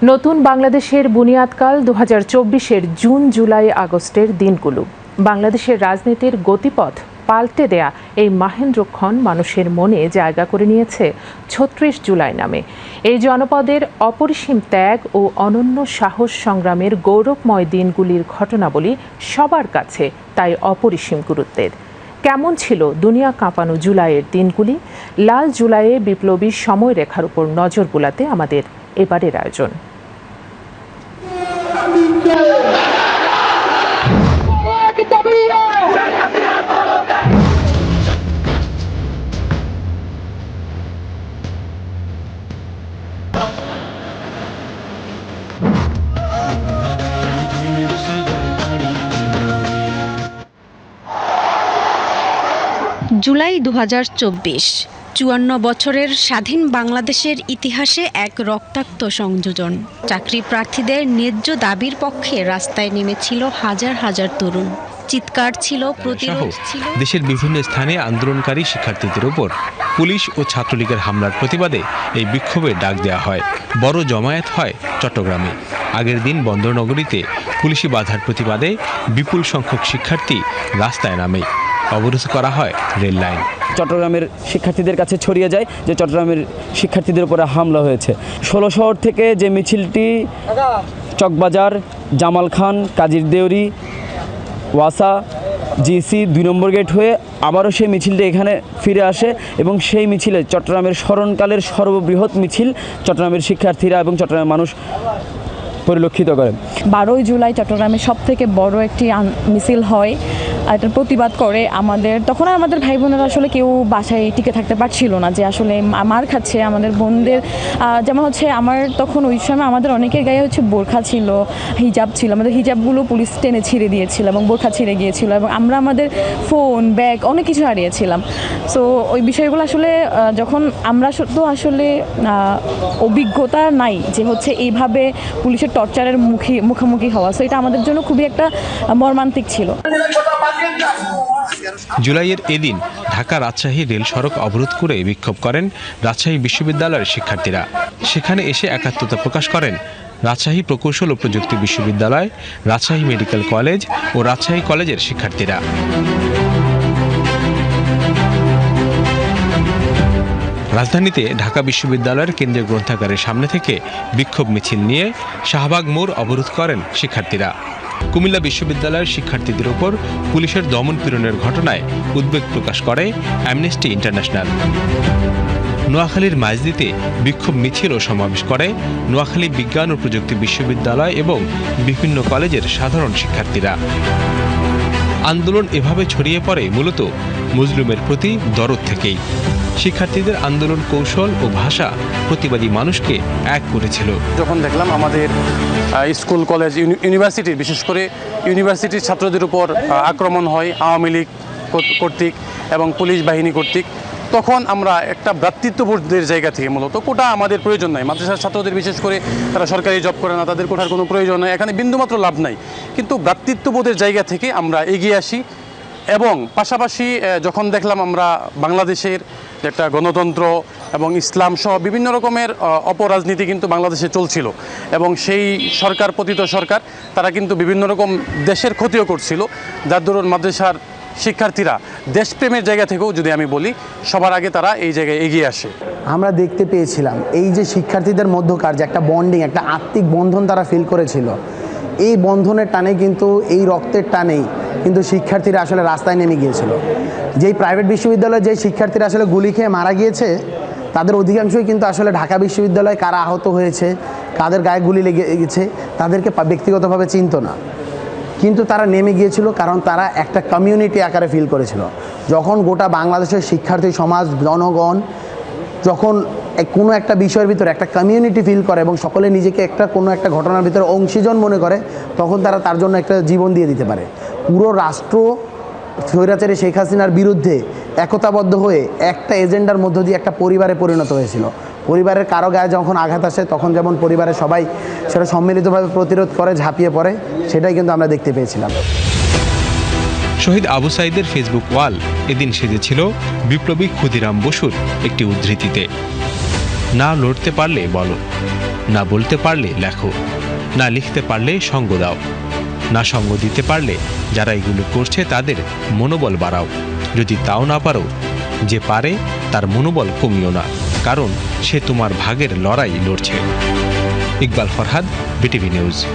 নতুন বাংলাদেশের বুনিয়াদকাল ২০২৪-এর জুন, জুলাই, আগস্টের দিনগুলো। বাংলাদেশের রাজনীতির গতিপথ পাল্টে দেয়া এই মাহেন্দ্রক্ষণ মানুষের মনে জায়গা করে নিয়েছে ৩৬ জুলাই নামে। এই জনপদের অপরিসীম ত্যাগ ও অনন্য সাহস সংগ্রামের গৌরবময় দিনগুলির ঘটনাবলী সবার কাছে তাই অপরিসীম গুরুত্বের। কেমন ছিল দুনিয়া কাঁপানো জুলাইয়ের দিনগুলি? লাল জুলাইয়ে বিপ্লবী সময়রেখার উপর নজর বুলাতে আমাদের এবারের আয়োজন। জুলাই ২০২৪, ৫৪ বছরের স্বাধীন বাংলাদেশের ইতিহাসে এক রক্তাক্ত সংযোজন। চাকরি প্রার্থীদের ন্যায্য দাবির পক্ষে রাস্তায় নেমেছিল হাজার হাজার তরুণ। চিৎকার ছিল, প্রতিরোধ ছিল। দেশের বিভিন্ন স্থানে আন্দোলনকারী শিক্ষার্থীদের উপর পুলিশ ও ছাত্রলীগের হামলার প্রতিবাদে এই বিক্ষোভের ডাক দেওয়া হয়। বড় জমায়েত হয় চট্টগ্রামে। আগের দিন বন্দরনগরীতে পুলিশি বাধার প্রতিবাদে বিপুল সংখ্যক শিক্ষার্থী রাস্তায় নামে। অবরোধ করা হয় রেল লাইন। চট্টগ্রামের শিক্ষার্থীদের কাছে ছড়িয়ে যায় যে চট্টগ্রামের শিক্ষার্থীদের উপরে হামলা হয়েছে। ১৬ শহর থেকে যে মিছিলটি চকবাজার, জামাল খান, কাজীর দেউরি, ওয়াসা, জিসি ২ নম্বর গেট হয়ে আবারও সেই মিছিলটি এখানে ফিরে আসে এবং সেই মিছিলে চট্টগ্রামের স্মরণকালের সর্ববৃহৎ মিছিল চট্টগ্রামের শিক্ষার্থীরা এবং চট্টগ্রামের মানুষ পরিলক্ষিত করে। ১২ জুলাই চট্টগ্রামের সবথেকে বড় একটি মিছিল হয়, এটার প্রতিবাদ করে। তখন আমাদের ভাই বোনেরা আসলে কেউ বাসায় টিকে থাকতে পারছিল না, যে আসলে মার খাচ্ছে আমাদের বোনদের। যেমন হচ্ছে আমার তখন ওই সময় আমাদের অনেকের গায়ে হচ্ছে বোরখা ছিল, হিজাব ছিল। আমাদের হিজাবগুলো পুলিশ টেনে ছিঁড়ে দিয়েছিল এবং বোরখা ছিঁড়ে গিয়েছিল এবং আমরা আমাদের ফোন, ব্যাগ অনেক কিছু হারিয়েছিলাম। সো ওই বিষয়গুলো আসলে যখন আমরা তো আসলে অভিজ্ঞতা নাই যে হচ্ছে এইভাবে পুলিশের টর্চারের মুখোমুখি হওয়া, সো এটা আমাদের জন্য খুবই একটা মর্মান্তিক ছিল। জুলাইয়ের এদিন ঢাকা রাজশাহী রেল সড়ক অবরোধ করে বিক্ষোভ করেন রাজশাহী বিশ্ববিদ্যালয়ের শিক্ষার্থীরা। সেখানে এসে একাত্মতা প্রকাশ করেন রাজশাহী প্রকৌশল ও প্রযুক্তি বিশ্ববিদ্যালয়, রাজশাহী মেডিকেল কলেজ ও রাজশাহী কলেজের শিক্ষার্থীরা। রাজধানীতে ঢাকা বিশ্ববিদ্যালয়ের কেন্দ্রীয় গ্রন্থাগারের সামনে থেকে বিক্ষোভ মিছিল নিয়ে শাহবাগ মোড় অবরোধ করেন শিক্ষার্থীরা। কুমিল্লা বিশ্ববিদ্যালয়ের শিক্ষার্থীদের ওপর পুলিশের দমন পীড়নের ঘটনায় উদ্বেগ প্রকাশ করে অ্যামনেস্টি ইন্টারন্যাশনাল। নোয়াখালীর মাইজদীতে বিক্ষোভ মিছিল ও সমাবেশ করে নোয়াখালী বিজ্ঞান ও প্রযুক্তি বিশ্ববিদ্যালয় এবং বিভিন্ন কলেজের সাধারণ শিক্ষার্থীরা। আন্দোলন এভাবে ছড়িয়ে পড়ে মূলত মজলুমের প্রতি দরদ থেকেই। শিক্ষার্থীদের আন্দোলন কৌশল ও ভাষা প্রতিবাদী মানুষকে এক করেছিল। যখন দেখলাম আমাদের স্কুল, কলেজ, ইউনিভার্সিটির, বিশেষ করে ইউনিভার্সিটির ছাত্রদের উপর আক্রমণ হয় আওয়ামী লীগ কর্তৃক এবং পুলিশ বাহিনী কর্তৃক, তখন আমরা একটা ভ্রাতৃত্ববোধের জায়গা থেকে, মূলত কোটা আমাদের প্রয়োজন নাই। মাদ্রাসার ছাত্রদের বিশেষ করে তারা সরকারি জব করে না, তাদের কোটার কোনো প্রয়োজন নেই, এখানে বিন্দুমাত্র লাভ নাই। কিন্তু ভ্রাতৃত্ববোধের জায়গা থেকে আমরা এগিয়ে আসি এবং পাশাপাশি যখন দেখলাম আমরা বাংলাদেশের একটা গণতন্ত্র এবং ইসলাম সহ বিভিন্ন রকমের অপরাজনীতি কিন্তু বাংলাদেশে চলছিল এবং সেই সরকার, পতিত সরকার, তারা কিন্তু বিভিন্ন রকম দেশের ক্ষতিও করছিল, যার দরুন মাদ্রাসার শিক্ষার্থীরা দেশপ্রেমের জায়গা থেকেও, যদি আমি বলি, সবার আগে তারা এই জায়গায় এগিয়ে আসে। আমরা দেখতে পেয়েছিলাম এই যে শিক্ষার্থীদের মধ্যকার যে একটা বন্ডিং, একটা আত্মিক বন্ধন তারা ফিল করেছিল, এই বন্ধনের টানে কিন্তু, এই রক্তের টানেই কিন্তু শিক্ষার্থীরা আসলে রাস্তায় নেমে গিয়েছিল। যেই প্রাইভেট বিশ্ববিদ্যালয়ে যে শিক্ষার্থীরা আসলে গুলি খেয়ে মারা গিয়েছে, তাদের অধিকাংশই কিন্তু আসলে ঢাকা বিশ্ববিদ্যালয়ে কারা আহত হয়েছে, কাদের গায়ে গুলি লেগে গেছে, তাদেরকে ব্যক্তিগতভাবে চিনত না, কিন্তু তারা নেমে গিয়েছিল কারণ তারা একটা কমিউনিটি আকারে ফিল করেছিল। যখন গোটা বাংলাদেশের শিক্ষার্থী সমাজ, জনগণ যখন কোনো একটা বিষয়ের ভিতরে একটা কমিউনিটি ফিল করে এবং সকলে নিজেকে কোনো একটা ঘটনার ভিতরে অংশীজন মনে করে, তখন তারা তার জন্য একটা জীবন দিয়ে দিতে পারে। পুরো রাষ্ট্র স্বৈরাচারী শেখ হাসিনার বিরুদ্ধে একতাবদ্ধ হয়ে একটা এজেন্ডার মধ্য দিয়ে একটা পরিবারে পরিণত হয়েছিল। পরিবারের কারো গায়ে যখন আঘাত আসে, তখন যেমন পরিবারের সবাই সেটা সম্মিলিতভাবে প্রতিরোধ করে, ঝাঁপিয়ে পড়ে, সেটাই কিন্তু আমরা দেখতে পেয়েছিলাম। শহীদ আবু সাঈদের ফেসবুক ওয়াল এদিন সেজেছিল বিপ্লবী ক্ষুদিরাম বসুর একটি উদ্ধৃতিতে, না লড়তে পারলে বলো। না বলতে পারলে লেখো, না লিখতে পারলে সঙ্গ দাও, না সঙ্গ দিতে পারলে যারা এগুলো করছে তাদের মনোবল বাড়াও। যদি তাও না পারো, যে পারে তার মনোবল কমিও না, কারণ সে তোমার ভাগের লড়াই লড়ছে। Iqbal Farhad, BTV news.